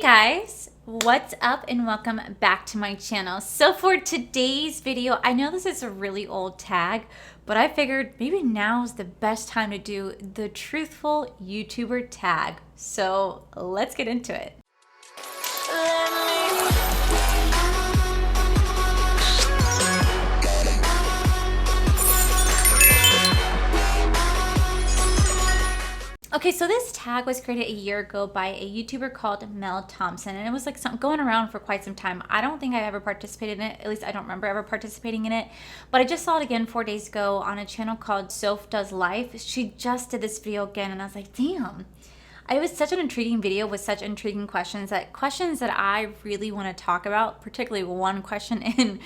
Guys, what's up and welcome back to my channel. So for today's video, I know this is a really old tag, but I figured maybe now is the best time to do the Truthful YouTuber tag. So let's get into it. Okay, so this tag was created a year ago by a YouTuber called Mel Thompson, and it was like something going around for quite some time. I don't think I ever participated in it, at least I don't remember ever participating in it, but I just saw it again 4 days ago on a channel called Soph Does Life. She just did this video again, and I was like, damn. It was such an intriguing video with such intriguing questions that I really want to talk about, particularly one question in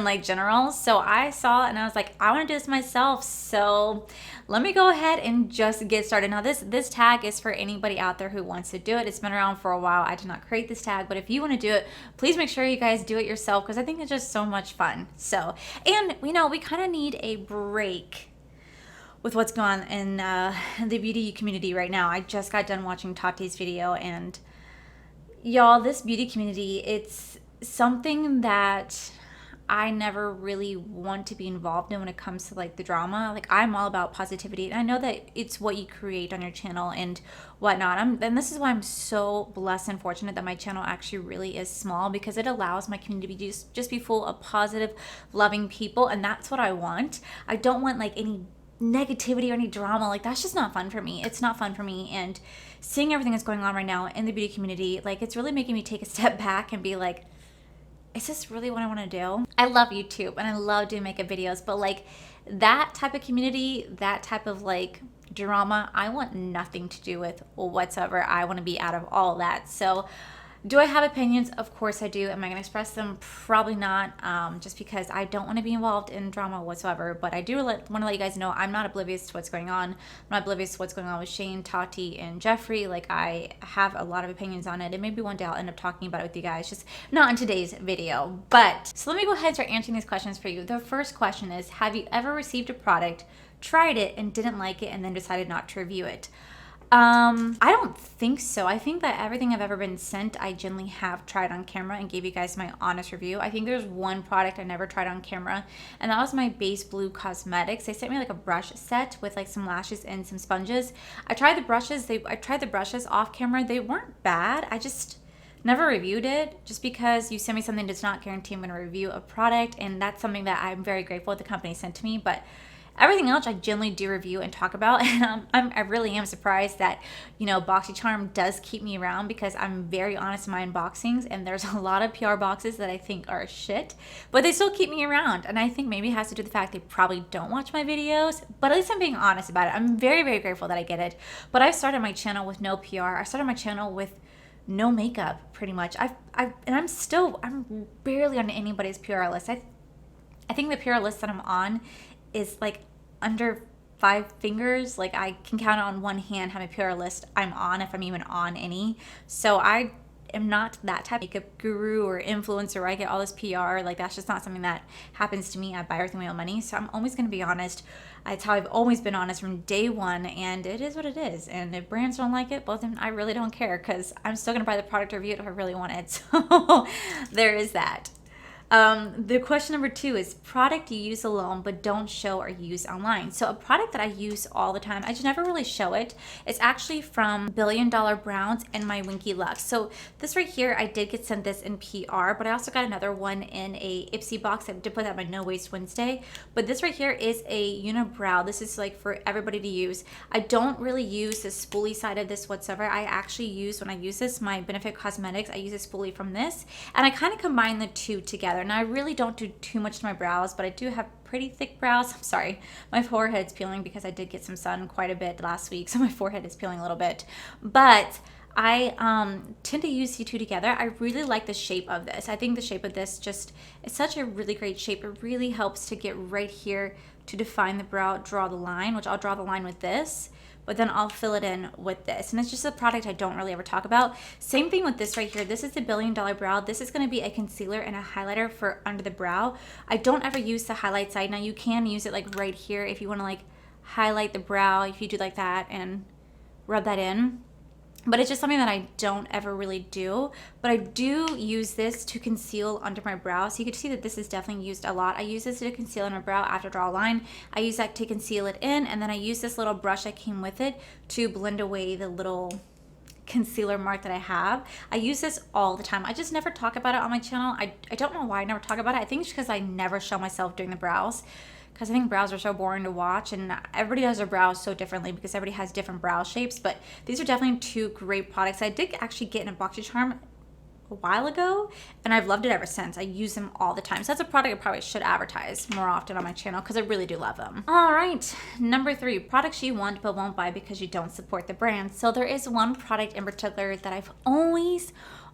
like general. So I saw it and I was like, I want to do this myself. So let me go ahead and just get started. Now this tag is for anybody out there who wants to do it. It's been around for a while. I did not create this tag, but if you want to do it, please make sure you guys do it yourself because I think it's just so much fun. So, and we kind of need a break with what's going on in the beauty community right now. I just got done watching Tati's video, and y'all, this beauty community, it's something that I never really want to be involved in when it comes to like the drama. Like, I'm all about positivity, and I know that it's what you create on your channel and whatnot. And this is why I'm so blessed and fortunate that my channel actually really is small, because it allows my community to be just be full of positive, loving people, and that's what I want. I don't want like any negativity or any drama. Like, that's just not fun for me. It's not fun for me. And seeing everything that's going on right now in the beauty community, like, it's really making me take a step back and be like, is this really what I want to do? I love YouTube and I love doing makeup videos, but like that type of community, that type of like drama, I want nothing to do with whatsoever. I want to be out of all that. So do I have opinions? Of course I do. Am I going to express them? Probably not, just because I don't want to be involved in drama whatsoever. But I do want to let you guys know I'm not oblivious to what's going on. I'm not oblivious to what's going on with Shane, Tati, and Jeffrey. Like, I have a lot of opinions on it, and maybe one day I'll end up talking about it with you guys, just not in today's video. But so let me go ahead and start answering these questions for you. The first question is, have you ever received a product, tried it, and didn't like it, and then decided not to review it? I don't think so. I think that everything I've ever been sent, I generally have tried on camera and gave you guys my honest review. I think there's one product I never tried on camera, and that was my Base Blue Cosmetics. They sent me like a brush set with like some lashes and some sponges. I tried the brushes off camera. They weren't bad. I just never reviewed it, just because you send me something does not guarantee I'm going to review a product, and that's something that I'm very grateful the company sent to me. But everything else I generally do review and talk about, and I really am surprised that, BoxyCharm does keep me around, because I'm very honest in my unboxings, and there's a lot of PR boxes that I think are shit, but they still keep me around, and I think maybe it has to do with the fact they probably don't watch my videos, but at least I'm being honest about it. I'm very, very grateful that I get it. But I started my channel with no PR. I started my channel with no makeup, pretty much. I'm barely on anybody's PR list. I think the PR list that I'm on is like under 5 fingers. Like, I can count on one hand how many PR list I'm on, if I'm even on any. So I am not that type of makeup guru or influencer where I get all this PR. Like, that's just not something that happens to me. I buy everything with my own money, so I'm always going to be honest. That's how I've always been honest from day one, and it is what it is. And if brands don't like it, well, then I really don't care, because I'm still going to buy the product or review it if I really want it. So there is that. The question number 2 is product you use alone but don't show or use online. So a product that I use all the time, I just never really show it. It's actually from Billion Dollar Browns and my Winky Lux. So this right here, I did get sent this in PR, but I also got another one in a Ipsy box. I did put that on my No Waste Wednesday. But this right here is a unibrow. This is like for everybody to use. I don't really use the spoolie side of this whatsoever. I actually use, when I use this, my Benefit Cosmetics, I use a spoolie from this, and I kind of combine the two together. Now, I really don't do too much to my brows, but I do have pretty thick brows. I'm sorry, my forehead's peeling because I did get some sun quite a bit last week, so my forehead is peeling a little bit. But I tend to use the two together. I really like the shape of this. I think the shape of this just is such a really great shape. It really helps to get right here to define the brow, draw the line, which I'll draw the line with this, but then I'll fill it in with this. And it's just a product I don't really ever talk about. Same thing with this right here. This is the Billion Dollar Brow. This is gonna be a concealer and a highlighter for under the brow. I don't ever use the highlight side. Now, you can use it like right here if you wanna like highlight the brow, if you do like that and rub that in. but it's just something that I don't ever really do. But I do use this to conceal under my brow. So you can see that this is definitely used a lot. I use this to conceal on my brow after draw a line. I use that to conceal it in, and then I use this little brush that came with it to blend away the little concealer mark that I have. I use this all the time. I just never talk about it on my channel. I don't know why I never talk about it. I think it's because I never show myself doing the brows, because I think brows are so boring to watch, and everybody does their brows so differently because everybody has different brow shapes. But these are definitely two great products. I did actually get in a BoxyCharm a while ago, and I've loved it ever since. I use them all the time. So that's a product I probably should advertise more often on my channel because I really do love them. All right, number 3, products you want but won't buy because you don't support the brand. So there is one product in particular that I've always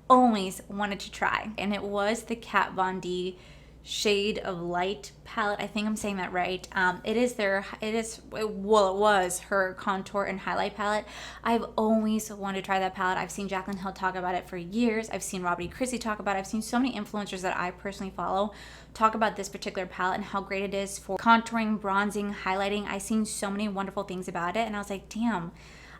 wanted to try, and it was the Kat Von D Shade of Light palette. I think I'm saying that right. It was her contour and highlight palette. I've always wanted to try that palette. I've seen Jaclyn Hill talk about it for years. I've seen Robert E. Christie talk about it. I've seen so many influencers that I personally follow talk about this particular palette and how great it is for contouring, bronzing, highlighting. I've seen so many wonderful things about it, and I was like, damn,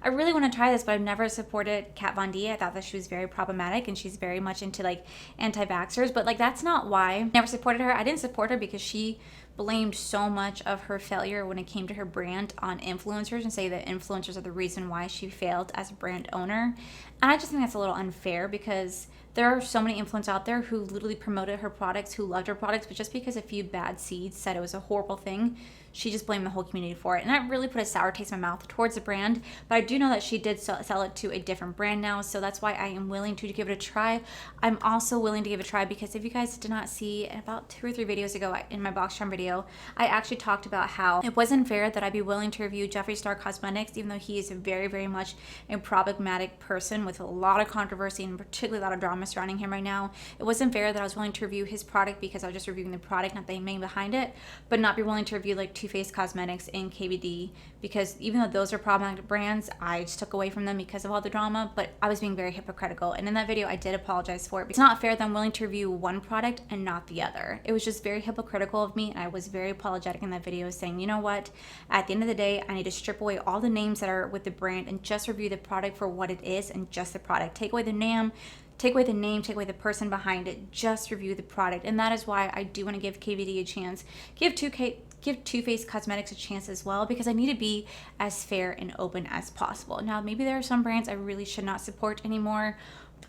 I really want to try this, but I've never supported Kat Von D. I thought that she was very problematic, and she's very much into like anti-vaxxers, but like that's not why I never supported her. I didn't support her because she blamed so much of her failure when it came to her brand on influencers and say that influencers are the reason why she failed as a brand owner. And I just think that's a little unfair because there are so many influencers out there who literally promoted her products, who loved her products, but just because a few bad seeds said it was a horrible thing, she just blamed the whole community for it. And that really put a sour taste in my mouth towards the brand. But I do know that she did sell it to a different brand now, so that's why I am willing to give it a try. I'm also willing to give it a try because if you guys did not see, about 2 or 3 videos ago in my BoxyCharm video, I actually talked about how it wasn't fair that I'd be willing to review Jeffree Star Cosmetics, even though he is a very much a problematic person with a lot of controversy and particularly a lot of drama surrounding him right now. It wasn't fair that I was willing to review his product because I was just reviewing the product, not the name behind it, but not be willing to review like Too Faced Cosmetics and KVD, because even though those are problematic brands, I just took away from them because of all the drama. But I was being very hypocritical, and in that video I did apologize for it. It's not fair that I'm willing to review one product and not the other. It was just very hypocritical of me, and I was very apologetic in that video, saying, you know what, at the end of the day, I need to strip away all the names that are with the brand and just review the product for what it is and just the product. Take away the name, take away the person behind it, just review the product. And that is why I do want to give KVD a chance, give Too Faced Cosmetics a chance as well, because I need to be as fair and open as possible. Now, maybe there are some brands I really should not support anymore,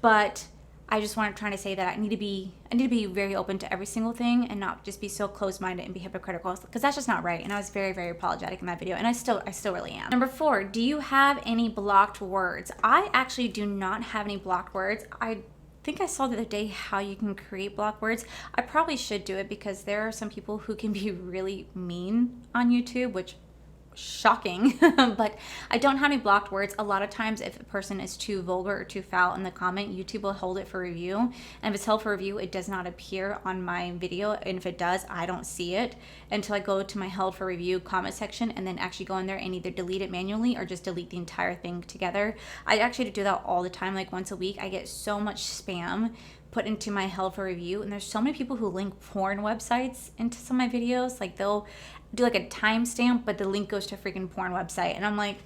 but I just want to try to say that I need to be very open to every single thing and not just be so closed-minded and be hypocritical, because that's just not right. And I was very apologetic in that video, and I still really am. Number 4, do you have any blocked words? I actually do not have any blocked words. I think I saw the other day how you can create blocked words. I probably should do it because there are some people who can be really mean on YouTube, which shocking. But I don't have any blocked words. A lot of times if a person is too vulgar or too foul in the comment, YouTube will hold it for review, and if it's held for review, it does not appear on my video, and if it does, I don't see it until I go to my held for review comment section and then actually go in there and either delete it manually or just delete the entire thing together. I actually do that all the time. Like once a week I get so much spam put into my held for review, and there's so many people who link porn websites into some of my videos. Like they'll do like a timestamp, but the link goes to a freaking porn website, and I'm like,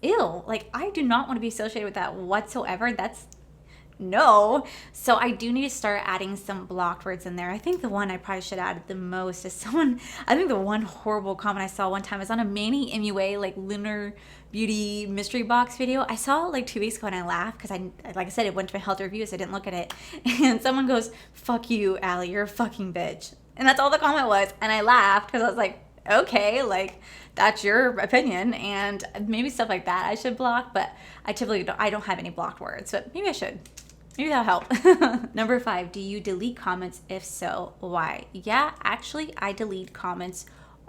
ew, like I do not want to be associated with that whatsoever. That's no. So I do need to start adding some blocked words in there. I think the one I probably should add the most is I think the one horrible comment I saw one time is on a Manny MUA like Lunar Beauty mystery box video. I saw it like 2 weeks ago and I laughed because like I said, it went to my health review, so I didn't look at it. And someone goes, "Fuck you, Allie, you're a fucking bitch." And that's all the comment was. And I laughed because I was like, okay, like that's your opinion, and maybe stuff like that I should block, but I typically don't have any blocked words, but maybe I should. Maybe that'll help. Number 5, do you delete comments? If so, why? Yeah, actually, I delete comments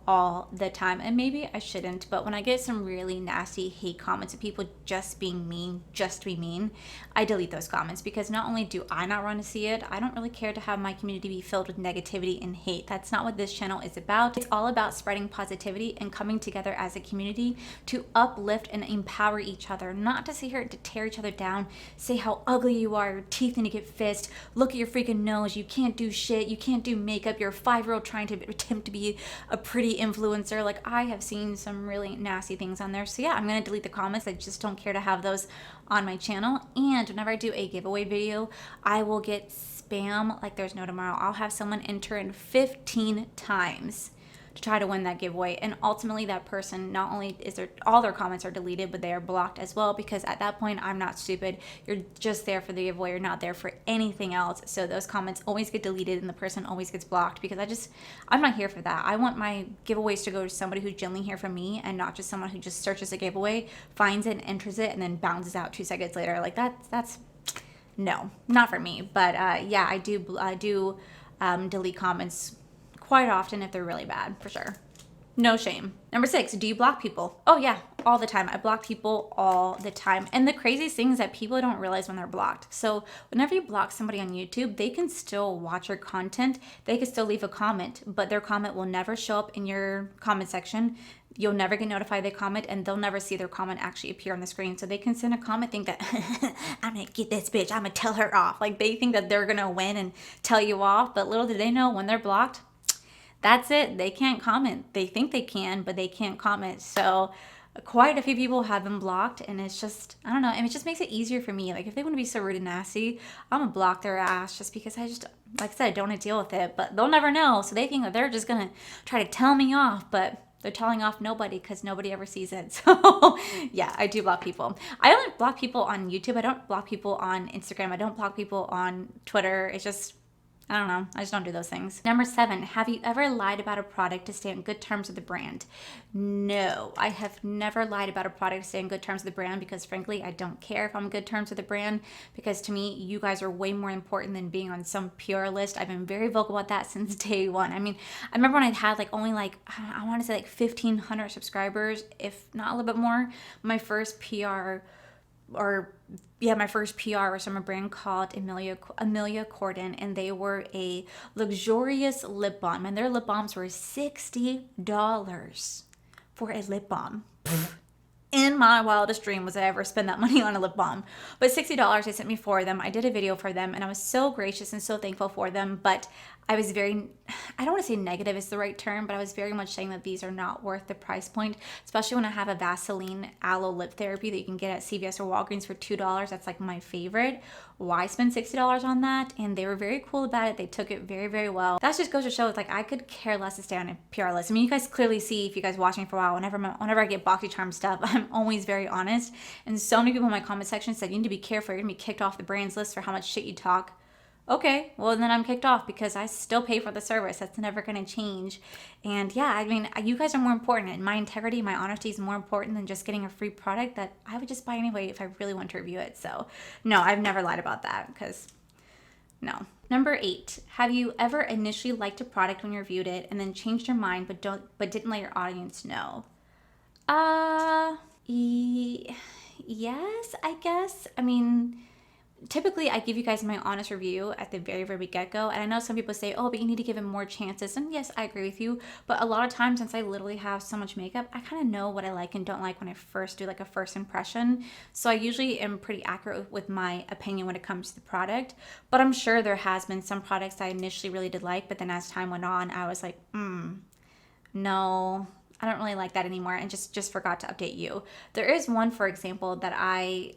all the time, and maybe I shouldn't, but when I get some really nasty hate comments of people just being mean, just to be mean, I delete those comments, because not only do I not want to see it, I don't really care to have my community be filled with negativity and hate. That's not what this channel is about. It's all about spreading positivity and coming together as a community to uplift and empower each other, not to sit here to tear each other down, say how ugly you are, your teeth need to get fixed, look at your freaking nose, you can't do shit, you can't do makeup, you're a 5-year-old trying to attempt to be a pretty influencer. Like, I have seen some really nasty things on there. So yeah, I'm going to delete the comments. I just don't care to have those on my channel. And whenever I do a giveaway video, I will get spam like there's no tomorrow. I'll have someone enter in 15 times to try to win that giveaway, and ultimately that person, not only is their all their comments are deleted, but they are blocked as well, because at that point, I'm not stupid. You're just there for the giveaway. You're not there for anything else. So those comments always get deleted and the person always gets blocked, because I'm not here for that. I want my giveaways to go to somebody who's genuinely here for me, and not just someone who just searches a giveaway, finds it, enters it, and then bounces out 2 seconds later. Like, that's no, not for me. But yeah, I do delete comments quite often if they're really bad, for sure. No shame. Number 6, do you block people? Oh yeah, all the time. I block people all the time. And the craziest thing is that people don't realize when they're blocked. So whenever you block somebody on YouTube, they can still watch your content. They can still leave a comment, but their comment will never show up in your comment section. You'll never get notified they comment, and they'll never see their comment actually appear on the screen. So they can send a comment, think that, I'm gonna get this bitch, I'm gonna tell her off. Like, they think that they're gonna win and tell you off, but little do they know, when they're blocked, that's it. They can't comment. They think they can, but they can't comment. So quite a few people have been blocked, and it's just, I don't know. And it just makes it easier for me. Like, if they want to be so rude and nasty, I'm gonna block their ass, just because like I said, I don't want to deal with it. But they'll never know. So they think that they're just gonna try to tell me off, but they're telling off nobody, because nobody ever sees it. So yeah, I do block people. I only block people on YouTube. I don't block people on Instagram. I don't block people on Twitter. It's just, I don't know. I just don't do those things. Number 7, have you ever lied about a product to stay on good terms with the brand? No, I have never lied about a product to stay on good terms with the brand, because frankly, I don't care if I'm on good terms with the brand, because to me, you guys are way more important than being on some PR list. I've been very vocal about that since day one. I mean, I remember when I had only I want to say 1,500 subscribers, if not a little bit more. My first PR was from a brand called Amelia Corden, and they were a luxurious lip balm, and their lip balms were $60 for a lip balm. In my wildest dream was I ever spend that money on a lip balm. But $60 they sent me 4 of them. I did a video for them, and I was so gracious and so thankful for them. But I was very, I don't want to say negative is the right term, but I was very much saying that these are not worth the price point, especially when I have a Vaseline aloe lip therapy that you can get at CVS or Walgreens for $2. That's like my favorite. Why spend $60 on that? And they were very cool about it. They took it very, very well. That just goes to show, I could care less to stay on a PR list. I mean, you guys clearly see, if you guys watch me for a while, whenever I get BoxyCharm stuff, I'm always very honest. And so many people in my comment section said, you need to be careful. You're gonna be kicked off the brand's list for how much shit you talk. Okay, well then I'm kicked off, because I still pay for the service. That's never gonna change. And yeah, I mean, you guys are more important, and my integrity, my honesty is more important than just getting a free product that I would just buy anyway if I really want to review it. So no, I've never lied about that, because no. Number 8, have you ever initially liked a product when you reviewed it and then changed your mind but didn't let your audience know? Yes, I guess. I mean, typically I give you guys my honest review at the very, very get-go, and I know some people say, oh, but you need to give it more chances, and yes, I agree with you, but a lot of times, since I literally have so much makeup, I kind of know what I like and don't like when I first do a first impression, so I usually am pretty accurate with my opinion when it comes to the product. But I'm sure there has been some products I initially really did like, but then as time went on, I was like, no, I don't really like that anymore, and just forgot to update you. There is one, for example, that I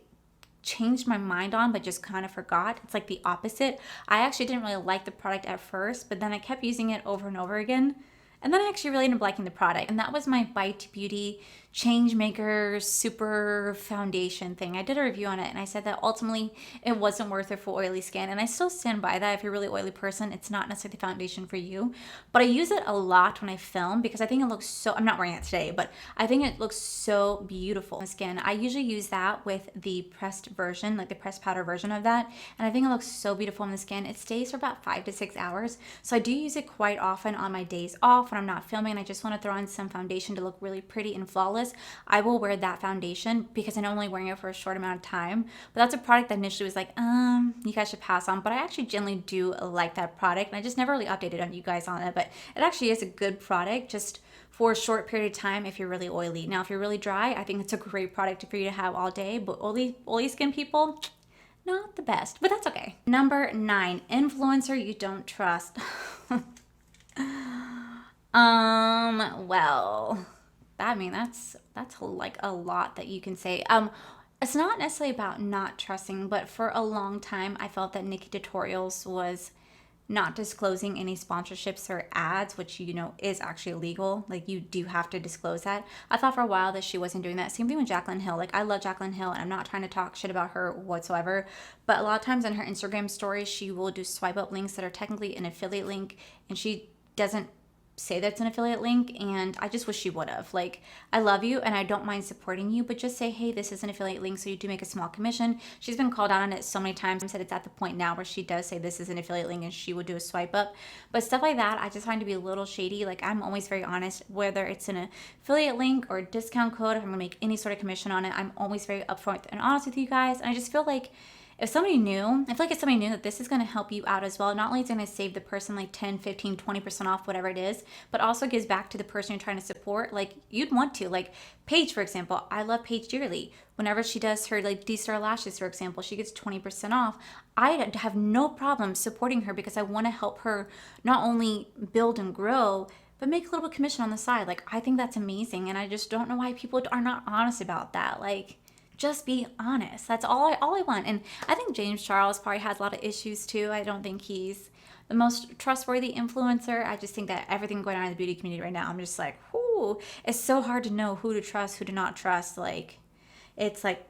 changed my mind on but just kind of forgot. It's like the opposite. I actually didn't really like the product at first, but then I kept using it over and over again, and then I actually really ended up liking the product, and that was my Bite Beauty Change Maker Super Foundation thing. I did a review on it, and I said that ultimately it wasn't worth it for oily skin, and I still stand by that. If you're a really oily person, it's not necessarily the foundation for you, but I use it a lot when I film, because I think it looks so, I'm not wearing it today, but I think it looks so beautiful on the skin. I usually use that with the pressed version, the pressed powder version of that, and I think it looks so beautiful on the skin. It stays for about 5 to 6 hours, so I do use it quite often on my days off when I'm not filming and I just want to throw on some foundation to look really pretty and flawless. I will wear that foundation, because I'm only wearing it for a short amount of time. But that's a product that initially was like, you guys should pass on. But I actually generally do like that product, and I just never really updated on you guys on it. But it actually is a good product, just for a short period of time if you're really oily. Now, if you're really dry, I think it's a great product for you to have all day. But oily skin people, not the best, but that's okay. Number 9, influencer you don't trust. Well, I mean, that's like a lot that you can say. It's not necessarily about not trusting, but for a long time, I felt that Nikki Tutorials was not disclosing any sponsorships or ads, which is actually illegal. Like, you do have to disclose that. I thought for a while that she wasn't doing that. Same thing with Jaclyn Hill. Like, I love Jaclyn Hill, and I'm not trying to talk shit about her whatsoever. But a lot of times in her Instagram stories, she will do swipe up links that are technically an affiliate link, and she doesn't say that's an affiliate link, and I just wish she would have. Like, I love you and I don't mind supporting you, but just say, hey, this is an affiliate link, so you do make a small commission. She's been called out on it so many times that it's at the point now where she does say this is an affiliate link and she would do a swipe up. But stuff like that, I just find to be a little shady. Like, I'm always very honest, whether it's an affiliate link or a discount code, if I'm gonna make any sort of commission on it, I'm always very upfront and honest with you guys. And I just feel like if somebody knew, I feel like if somebody knew that this is going to help you out as well, not only is it going to save the person like 10, 15, 20% off, whatever it is, but also gives back to the person you're trying to support. Like, you'd want to. Like, Paige, for example, I love Paige dearly. Whenever she does her like D-Star lashes, for example, she gets 20% off. I have no problem supporting her because I want to help her not only build and grow, but make a little bit of commission on the side. Like, I think that's amazing. And I just don't know why people are not honest about that. Like, just be honest. That's all I want. And I think James Charles probably has a lot of issues too. I don't think he's the most trustworthy influencer. I just think that everything going on in the beauty community right now, I'm just like, whoo, it's so hard to know who to trust, who to not trust. Like, it's like,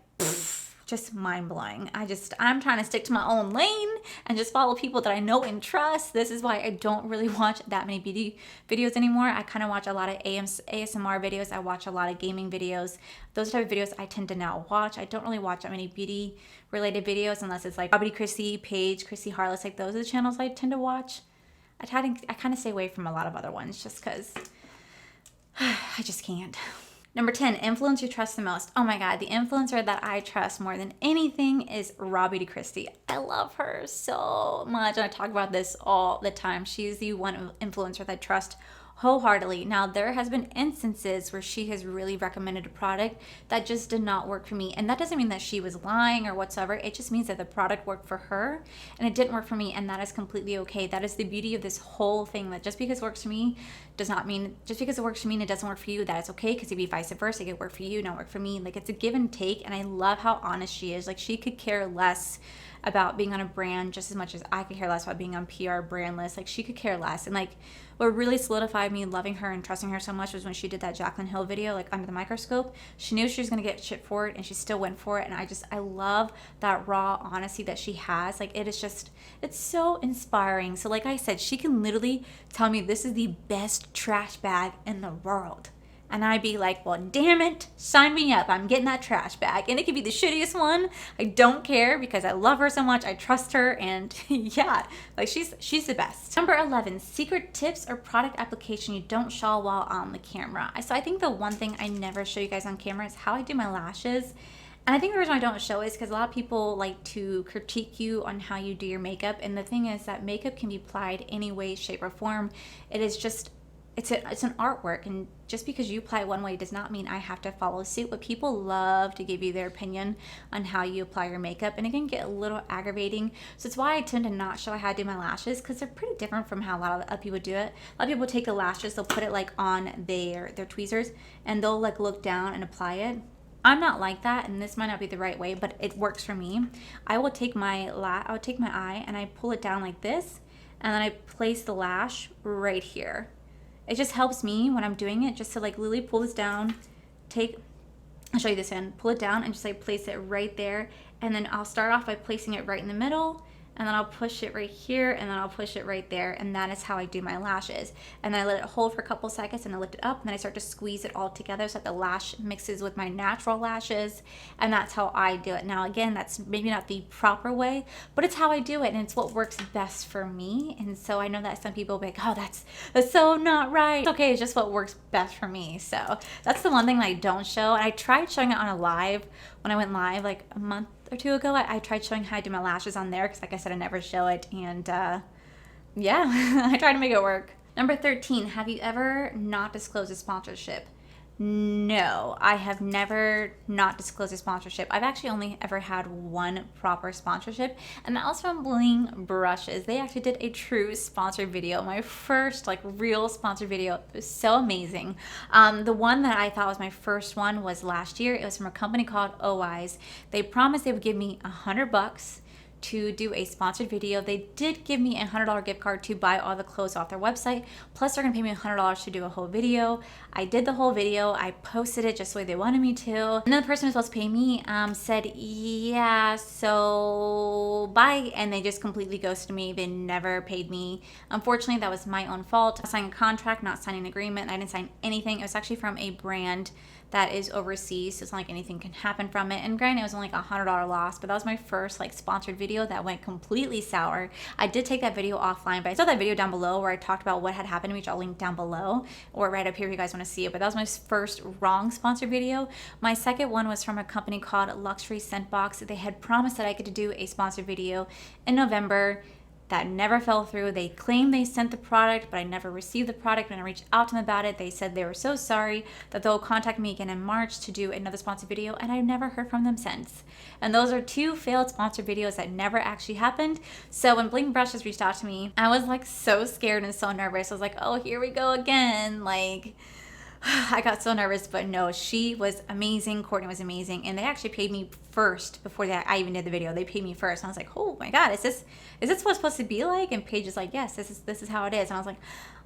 just mind-blowing. I'm trying to stick to my own lane and just follow people that I know and trust. This is why I don't really watch that many beauty videos anymore. I kind of watch a lot of ASMR videos. I watch a lot of gaming videos. Those type of videos I tend to now watch. I don't really watch that many beauty related videos unless it's like Robbie Chrissy, Paige, Chrissy Harless. Like, those are the channels I tend to watch. I kind of stay away from a lot of other ones just because I just can't. Number 10, influencer you trust the most. Oh my God, the influencer that I trust more than anything is Robbie Christie. I love her so much, and I talk about this all the time. She's the one influencer that I trust wholeheartedly. Now, there has been instances where she has really recommended a product that just did not work for me. And that doesn't mean that she was lying or whatsoever. It just means that the product worked for her and it didn't work for me. And that is completely okay. That is the beauty of this whole thing, that just because it works for me does not mean, just because it works for me and it doesn't work for you, that it's okay. Because it'd be vice versa. It could work for you, not work for me. Like, it's a give and take. And I love how honest she is. Like, she could care less about being on a brand just as much as I could care less about being on PR brand list. Like, she could care less. And like, what really solidified me loving her and trusting her so much was when she did that Jaclyn Hill video, like under the microscope. She knew she was gonna get shit for it and she still went for it. And I love that raw honesty that she has. Like, it is just, it's so inspiring. So like I said, she can literally tell me this is the best trash bag in the world. And I'd be like, well, damn it, sign me up. I'm getting that trash bag. And it could be the shittiest one. I don't care because I love her so much. I trust her. And yeah, like she's the best. Number 11, secret tips or product application you don't show while on the camera. So I think the one thing I never show you guys on camera is how I do my lashes. And I think the reason I don't show is because a lot of people like to critique you on how you do your makeup. And the thing is that makeup can be applied any way, shape, or form. It is just, it's an artwork, and just because you apply it one way does not mean I have to follow suit. But people love to give you their opinion on how you apply your makeup, and it can get a little aggravating. So it's why I tend to not show how I do my lashes, because they're pretty different from how a lot of people do it. A lot of people take the lashes, they'll put it like on their tweezers, and they'll like look down and apply it. I'm not like that, and this might not be the right way, but it works for me. I will take my eye and I pull it down like this, and then I place the lash right here. It just helps me when I'm doing it just to like literally pull this down, I'll show you this in, pull it down and just like place it right there. And then I'll start off by placing it right in the middle, and then I'll push it right here, and then I'll push it right there, and that is how I do my lashes. And then I let it hold for a couple seconds, and I lift it up, and then I start to squeeze it all together so that the lash mixes with my natural lashes, and that's how I do it. Now again, that's maybe not the proper way, but it's how I do it, and it's what works best for me. And so I know that some people will be like, oh, that's so not right. It's okay, it's just what works best for me. So that's the one thing that I don't show. And I tried showing it on a live when I went live like a month or two ago. I tried showing how I do my lashes on there because like I said, I never show it, and yeah, I try to make it work. Number 13, have you ever not disclosed a sponsorship? No, I have never not disclosed a sponsorship. I've actually only ever had one proper sponsorship, and that was from Bling Brushes. They actually did a true sponsored video, my first like real sponsored video. It was so amazing. The one that I thought was my first one was last year. It was from a company called OI's. They promised they would give me $100 to do a sponsored video. They did give me a $100 gift card to buy all the clothes off their website. Plus they're gonna pay me $100 to do a whole video. I did the whole video. I posted it just the way they wanted me to. And then the person who's supposed to pay me said, yeah, so bye. And they just completely ghosted me. They never paid me. Unfortunately, that was my own fault. I signed a contract, not signing an agreement. I didn't sign anything. It was actually from a brand that is overseas, so it's not like anything can happen from it. And granted, it was only like $100 loss, but that was my first like sponsored video that went completely sour. I did take that video offline, but I saw that video down below where I talked about what had happened to me, which I'll link down below or right up here if you guys want to see it. But that was my first wrong sponsored video. My second one was from a company called Luxury Scent Box. They had promised that I could do a sponsored video in November. That never fell through. They claimed they sent the product, but I never received the product. When I reached out to them about it, they said they were so sorry that they'll contact me again in March to do another sponsored video, and I've never heard from them since. And those are two failed sponsored videos that never actually happened. So when Bling Brushes reached out to me, I was like so scared and so nervous. I was like, oh, here we go again. Like, I got so nervous, but no, she was amazing. Courtney was amazing, and they actually paid me first before I even did the video. They paid me first, and I was like, oh my god, is this what it's supposed to be like? And Paige is like, yes, this is how it is. And I was like,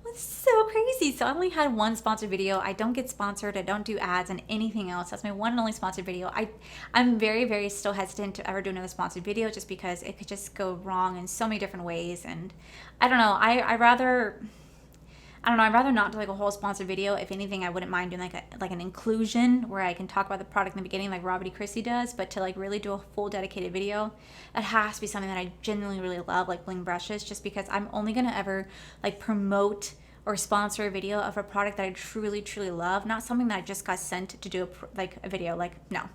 oh, this is so crazy. So I only had one sponsored video. I don't get sponsored. I don't do ads and anything else. That's my one and only sponsored video. I'm very, very still hesitant to ever do another sponsored video just because it could just go wrong in so many different ways. And I don't know. I'd rather not do like a whole sponsored video. If anything, I wouldn't mind doing like an inclusion where I can talk about the product in the beginning like Robert E. Christie does, but to like really do a full dedicated video, it has to be something that I genuinely really love, like Bling Brushes, just because I'm only gonna ever like promote or sponsor a video of a product that I truly, truly love, not something that I just got sent to do a video. Like, no.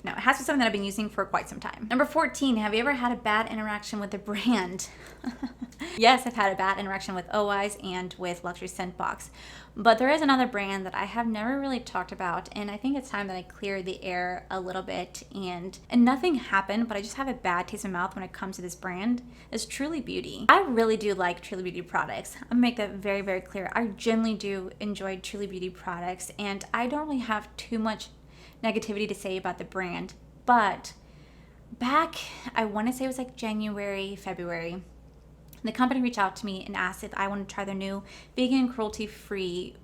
No, it has to be something that I've been using for quite some time. Number 14, have you ever had a bad interaction with a brand? Yes, I've had a bad interaction with OI's and with Luxury Scent Box. But there is another brand that I have never really talked about, and I think it's time that I clear the air a little bit. And nothing happened, but I just have a bad taste in my mouth when it comes to this brand. It's Truly Beauty. I really do like Truly Beauty products. I'm gonna make that very, very clear. I genuinely do enjoy Truly Beauty products, and I don't really have too much negativity to say about the brand. But back, I want to say it was like January, February, the company reached out to me and asked if I wanted to try their new vegan, cruelty-free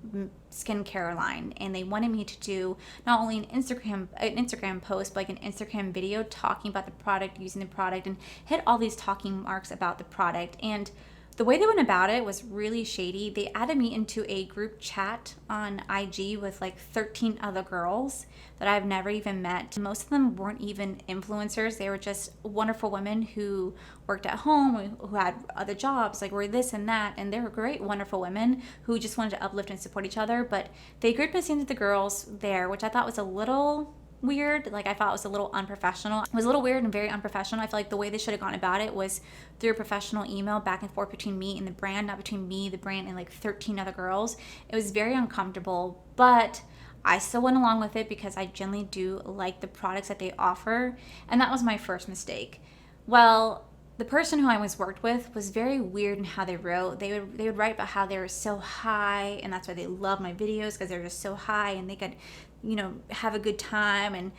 skincare line, and they wanted me to do not only an Instagram post, but like an Instagram video talking about the product, using the product, and hit all these talking marks about the product. And the way they went about it was really shady. They added me into a group chat on IG with like 13 other girls that I've never even met. Most of them weren't even influencers. They were just wonderful women who worked at home, who had other jobs, like were this and that. And they were great, wonderful women who just wanted to uplift and support each other. But they grouped us into the girls there, which I thought was a little weird. Like, I thought it was a little unprofessional. It was a little weird and very unprofessional. I feel like the way they should have gone about it was through a professional email back and forth between me and the brand, not between me, the brand, and like 13 other girls. It was very uncomfortable, but I still went along with it because I genuinely do like the products that they offer. And that was my first mistake. Well, the person who I was worked with was very weird in how they wrote. They would write about how they were so high, and that's why they love my videos, because they're just so high and they could, you know, have a good time. And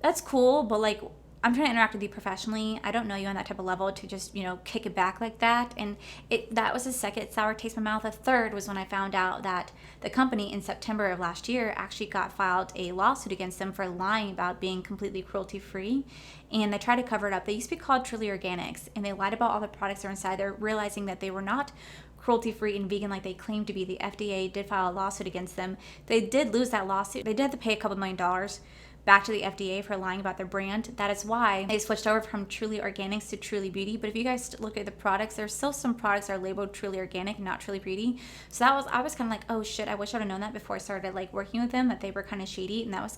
that's cool, but like, I'm trying to interact with you professionally. I don't know you on that type of level to just, you know, kick it back like that. And that was the second sour taste in my mouth. The third was when I found out that the company in September of last year actually filed a lawsuit against them for lying about being completely cruelty-free. And they tried to cover it up. They used to be called Truly Organics, and they lied about all the products that are inside. They're realizing that they were not cruelty-free and vegan like they claimed to be. The FDA did file a lawsuit against them. They did lose that lawsuit. They did have to pay a couple $1 million back to the FDA for lying about their brand. That is why they switched over from Truly Organics to Truly Beauty. But if you guys look at the products, there's still some products that are labeled Truly Organic, not Truly Beauty. So I was kind of like, oh shit, I wish I would have known that before I started like working with them, that they were kind of shady, and I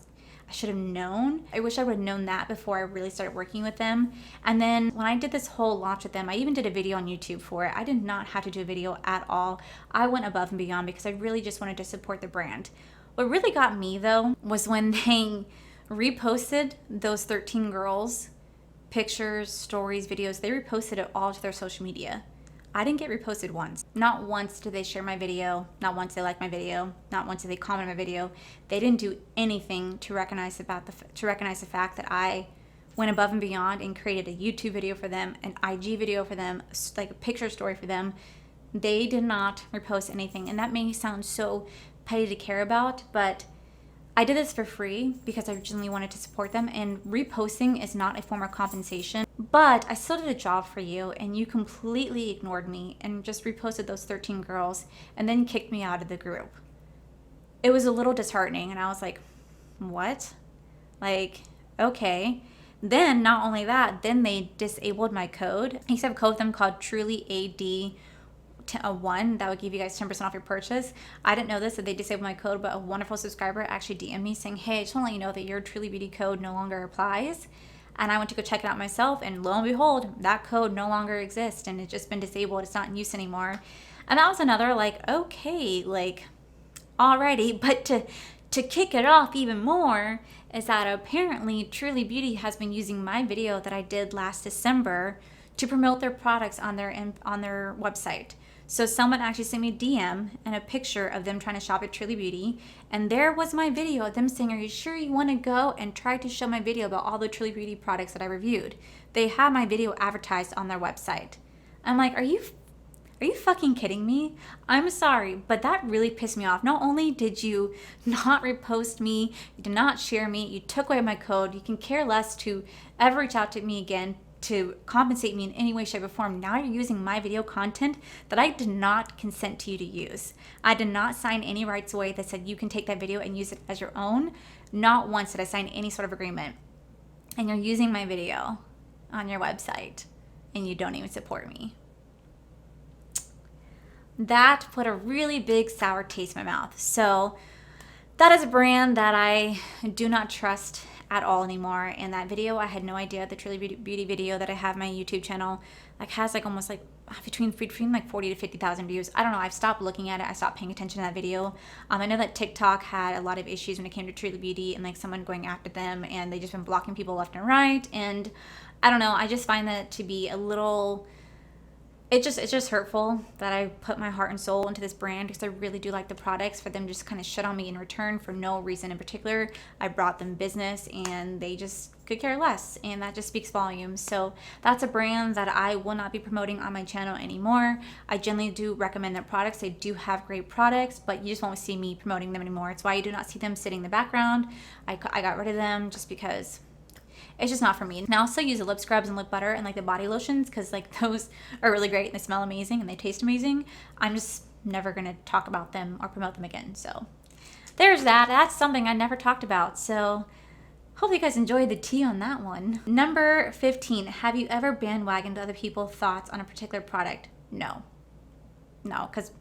should have known. I wish I would have known that before I really started working with them. And then when I did this whole launch with them, I even did a video on YouTube for it. I did not have to do a video at all. I went above and beyond because I really just wanted to support the brand. What really got me though was when they reposted those 13 girls, pictures, stories, videos, they reposted it all to their social media. I didn't get reposted once. Not once did they share my video. Not once did they like my video. Not once did they comment on my video. They didn't do anything to recognize the fact that I went above and beyond and created a YouTube video for them, an IG video for them, like a picture story for them. They did not repost anything, and that may sound so petty to care about, but I did this for free because I genuinely wanted to support them, and reposting is not a form of compensation. But I still did a job for you, and you completely ignored me and just reposted those 13 girls and then kicked me out of the group. It was a little disheartening, and I was like, what? Like, okay. Then, not only that, then they disabled my code. I used to have a code with them called TrulyAD1 that would give you guys 10% off your purchase. I didn't know this, that they disabled my code, but a wonderful subscriber actually DM'd me saying, hey, I just want to let you know that your Truly Beauty code no longer applies. And I went to go check it out myself, and lo and behold, that code no longer exists, and it's just been disabled. It's not in use anymore. And that was another, like, okay, like, alrighty. But to kick it off even more is that apparently Truly Beauty has been using my video that I did last December to promote their products on their website. So someone actually sent me a DM and a picture of them trying to shop at Truly Beauty, and there was my video of them saying, are you sure you want to go, and tried to show my video about all the Truly Beauty products that I reviewed. They had my video advertised on their website. I'm like, are you fucking kidding me? I'm sorry, but that really pissed me off. Not only did you not repost me, you did not share me, you took away my code, you can care less to ever reach out to me again to compensate me in any way, shape, or form. Now you're using my video content that I did not consent to you to use. I did not sign any rights away that said you can take that video and use it as your own. Not once did I sign any sort of agreement. And you're using my video on your website, and you don't even support me. That put a really big sour taste in my mouth. So that is a brand that I do not trust at all anymore. And that video, I had no idea. The Truly Beauty video that I have on my YouTube channel like has like almost like between like 40 to 50,000 views. I don't know. I've stopped looking at it. I stopped paying attention to that video. I know that TikTok had a lot of issues when it came to Truly Beauty and like someone going after them, and they just been blocking people left and right. And I don't know. I just find that to be a little. It's just hurtful that I put my heart and soul into this brand because I really do like the products. For them just kind of shit on me in return for no reason in particular. I brought them business and they just could care less, and that just speaks volumes. So that's a brand that I will not be promoting on my channel anymore. I generally do recommend their products. They do have great products, but you just won't see me promoting them anymore. It's why you do not see them sitting in the background. I got rid of them just because it's just not for me. Now I still use the lip scrubs and lip butter and like the body lotions because like those are really great and they smell amazing and they taste amazing. I'm just never gonna talk about them or promote them again. So there's that. That's something I never talked about. So hopefully you guys enjoyed the tea on that one. Number 15, have you ever bandwagoned other people's thoughts on a particular product? No, because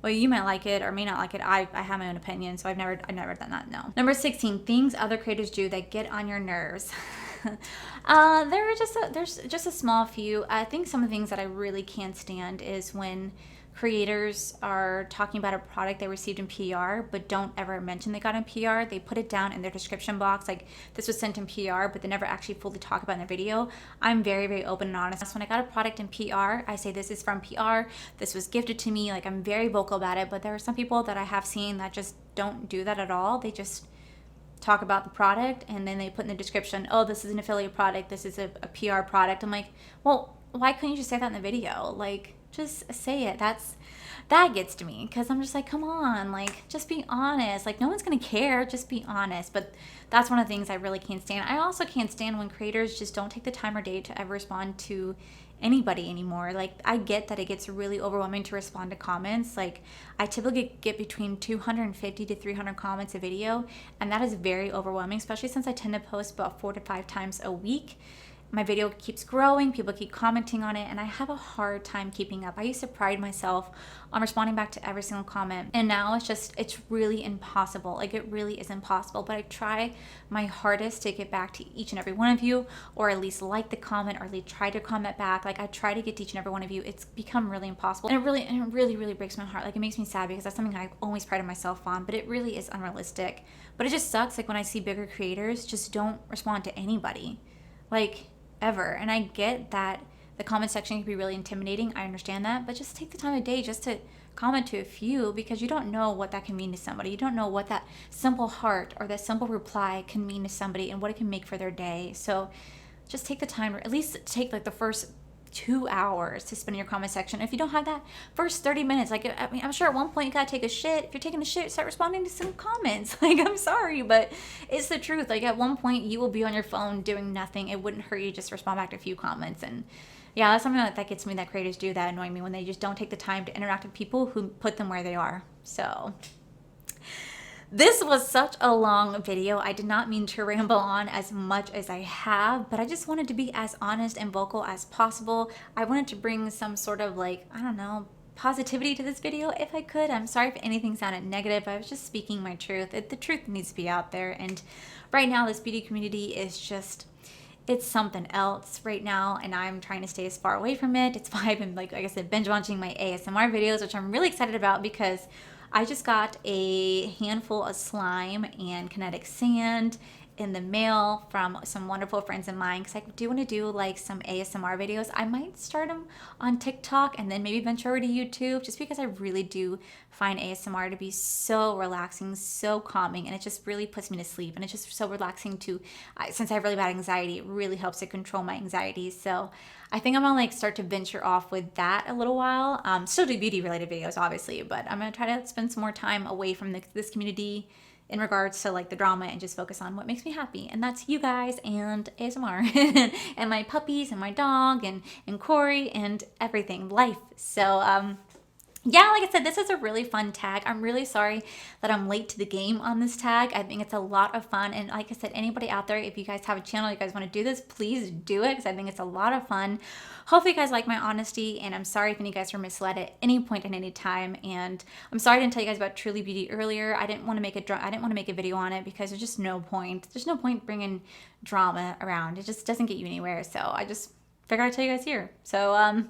well, you might like it or may not like it. I have my own opinion, so I've never done that. No. Number 16, things other creators do that get on your nerves. There's just a small few. I think some of the things that I really can't stand is when creators are talking about a product they received in PR but don't ever mention they got in PR. They put it down in their description box like this was sent in PR, but they never actually fully talk about it in their video. I'm very, very open and honest. When I got a product in PR, I say this is from PR, this was gifted to me. Like I'm very vocal about it, but there are some people that I have seen that just don't do that at all. They just talk about the product and then they put in the description, oh, this is an affiliate product, this is a PR product. I'm like, well, why couldn't you just say that in the video? Like, just say it. That gets to me because I'm just like, come on, like just be honest. Like no one's gonna care, just be honest. But that's one of the things I really can't stand. I also can't stand when creators just don't take the time or day to ever respond to anybody anymore. Like I get that it gets really overwhelming to respond to comments. Like I typically get between 250 to 300 comments a video, and that is very overwhelming, especially since I tend to post about 4 to 5 times a week. my video keeps growing, people keep commenting on it, and I have a hard time keeping up. I used to pride myself on responding back to every single comment, and now it's really impossible. Like, it really is impossible, but I try my hardest to get back to each and every one of you, or at least like the comment, or at least try to comment back. Like, I try to get to each and every one of you. It's become really impossible, and it really breaks my heart. Like, it makes me sad because that's something I've always prided myself on, but it really is unrealistic. But it just sucks, like, when I see bigger creators just don't respond to anybody, like, ever. And I get that the comment section can be really intimidating. I understand that, but just take the time of day just to comment to a few, because you don't know what that can mean to somebody. You don't know what that simple heart or that simple reply can mean to somebody and what it can make for their day. So just take the time, or at least take like the first 2 hours to spend in your comment section. If you don't have that first 30 minutes, like, I mean, I'm sure at one point you gotta take a shit. If you're taking a shit, start responding to some comments. Like, I'm sorry, but it's the truth. Like, at one point you will be on your phone doing nothing. It wouldn't hurt you just respond back to a few comments. And yeah, that's something that gets me, that creators do that annoy me, when they just don't take the time to interact with people who put them where they are. So this was such a long video. I did not mean to ramble on as much as I have, but I just wanted to be as honest and vocal as possible. I wanted to bring some sort of, like, I don't know, positivity to this video if I could. I'm sorry if anything sounded negative. I was just speaking my truth. The truth needs to be out there. And right now, this beauty community is just, it's something else right now, and I'm trying to stay as far away from it. It's why I've been, like I said, binge watching my ASMR videos, which I'm really excited about, because I just got a handful of slime and kinetic sand in the mail from some wonderful friends of mine, because I do want to do like some ASMR videos. I might start them on TikTok and then maybe venture over to YouTube, just because I really do find ASMR to be so relaxing, so calming, and it just really puts me to sleep. And it's just so relaxing to, since I have really bad anxiety, it really helps to control my anxiety. So I think I'm gonna like start to venture off with that a little while. Still do beauty related videos, obviously, but I'm gonna try to spend some more time away from this community in regards to like the drama, and just focus on what makes me happy, and that's you guys and ASMR and my puppies and my dog and Corey and everything, life. So yeah, like I said, this is a really fun tag. I'm really sorry that I'm late to the game on this tag. I think it's a lot of fun. And like I said, anybody out there, if you guys have a channel, you guys want to do this, please do it, because I think it's a lot of fun. Hopefully you guys like my honesty, and I'm sorry if any of you guys were misled at any point in any time. And I'm sorry I didn't tell you guys about Truly Beauty earlier. I didn't want to make a video on it, because there's just no point. There's no point bringing drama around. It just doesn't get you anywhere. So I just figured I'd tell you guys here. So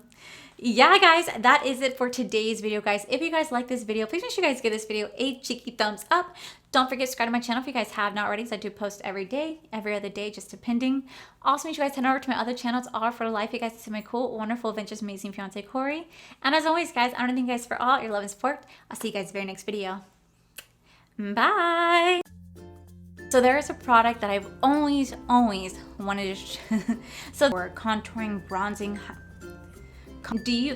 yeah, guys, that is it for today's video, guys. If you guys like this video, please make sure you guys give this video a cheeky thumbs up. Don't forget to subscribe to my channel if you guys have not already, because I do post every day, every other day, just depending. Also, make sure you guys head over to my other channels, All for Life. You guys see my cool, wonderful, adventures, amazing fiance, Corey. And as always, guys, I want to thank you guys for all your love and support. I'll see you guys in the very next video. Bye. So there is a product that I've always wanted to so for contouring, bronzing.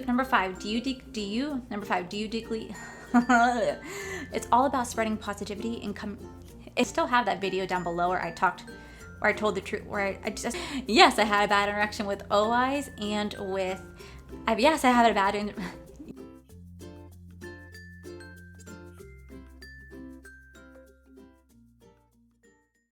Number five, do you deeply it's all about spreading positivity and I still have that video down below where I told the truth, where I just, yes, I had a bad interaction with OIs and with, yes, I had a bad